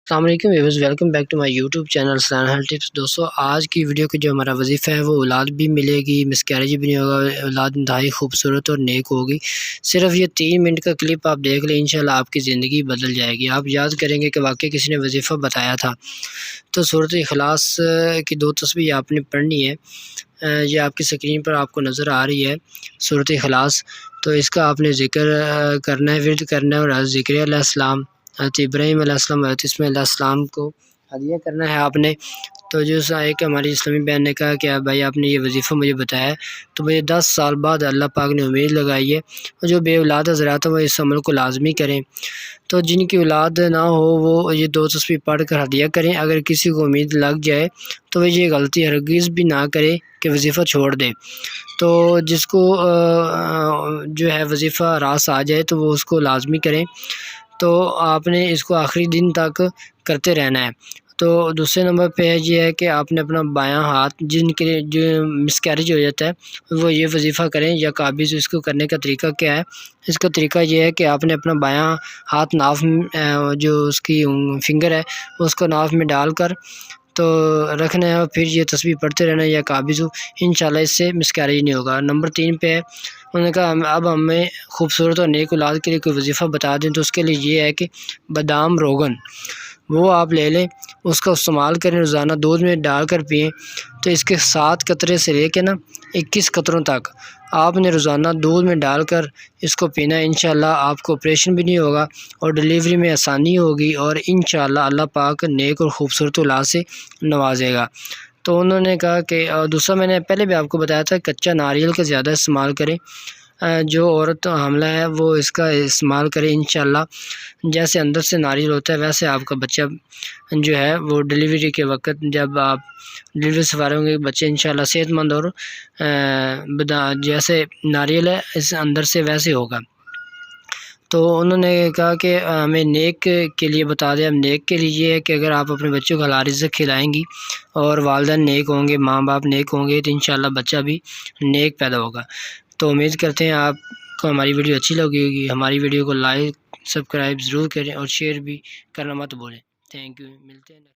अस्सलाम वालेकुम viewers, welcome back to my YouTube channel Salan health tips. दोस्तों, आज की वीडियो का जो हमारा वजीफ़ा है वो औलाद भी मिलेगी, मिसकैरेज भी नहीं होगा, औलाद इंतहाई खूबसूरत और नेक होगी। सिर्फ ये 3 मिनट का क्लिप आप देख लें, इंशाल्लाह आपकी ज़िंदगी बदल जाएगी। आप याद करेंगे कि वाकई किसी ने वजीफ़ा बताया था। तो सूरत इखलास की 2 तस्बीह आपने पढ़नी है। ये आपकी स्क्रीन पर आपको नज़र आ रही है सूरत इखलास। तो इसका आपने ज़िक्र करना है, विर्द करना है और ज़िक्र अलैहिस्सलाम, हज़रत इब्राहीम अलैहिस्सलाम, हज़रत इस्माईल अलैहिस्सलाम को हदिया करना है आपने। तो जो एक हमारी इस्लामी बहन ने कहा कि भाई आपने ये वजीफ़ा मुझे बताया, तो मुझे 10 साल बाद अल्लाह पाक ने उम्मीद लगाई है, और जो बेऔलाद हज़रात हैं वो इस अमल को लाज़मी करें। तो जिनकी औलाद ना हो वो ये 2 तस्बीह पढ़ कर हदिया करें। अगर किसी को उम्मीद लग जाए तो वह ये गलती हरगिज़ भी ना करे कि वजीफ़ा छोड़ दे। तो जिसको जो है वजीफ़ा रास आ जाए तो वो उसको लाज़मी करें। तो आपने इसको आखिरी दिन तक करते रहना है। तो दूसरे नंबर पे है ये है कि आपने अपना बायाँ हाथ, जिनके लिए जो मिसकैरेज हो जाता है, वो ये वजीफ़ा करें या काबिज़। इसको करने का तरीका क्या है? इसका तरीका ये है कि आपने अपना बायाँ हाथ नाफ़ जो उसकी फिंगर है उसको नाफ़ में डालकर तो रखना है, और फिर ये तस्बीह पढ़ते रहना है या काबिज़। इंशाल्लाह इससे मिसकैरेज नहीं होगा। नंबर 3 पे है, उन्होंने कहा अब हमें खूबसूरत और नेक औलाद के लिए कोई वजीफ़ा बता दें। तो उसके लिए ये है कि बादाम रोगन वो आप ले लें, उसका इस्तेमाल करें, रोज़ाना दूध में डालकर पिएँ। तो इसके 7 कतरे से लेके 21 कतरों तक आपने रोज़ाना दूध में डालकर इसको पीना है। इंशाल्लाह आपको ऑपरेशन भी नहीं होगा और डिलीवरी में आसानी होगी, और इंशाल्लाह अल्लाह पाक नेक और ख़ूबसूरत औलाद से नवाजेगा। तो उन्होंने कहा कि दूसरा मैंने पहले भी आपको बताया था, कच्चा नारियल का ज़्यादा इस्तेमाल करें। जो औरत हामिला है वो इसका इस्तेमाल करे। इंशाल्लाह जैसे अंदर से नारियल होता है वैसे आपका बच्चा जो है वो डिलीवरी के वक़्त जब आप डिलीवरी से फारिग होंगे, बच्चे इंशाल्लाह सेहतमंद और जैसे नारियल है इस अंदर से वैसे होगा। तो उन्होंने कहा कि हमें नेक के लिए बता दें। अब नेक के लिए ये है कि अगर आप अपने बच्चों को हलाल रिज़्क़ खिलाएँगी और वालिदैन नेक होंगे, माँ-बाप नेक होंगे, तो इंशाल्लाह बच्चा भी नेक पैदा होगा। तो उम्मीद करते हैं आपको हमारी वीडियो अच्छी लगी होगी। हमारी वीडियो को लाइक, सब्सक्राइब ज़रूर करें और शेयर भी करना मत भूलें। Thank you. मिलते हैं।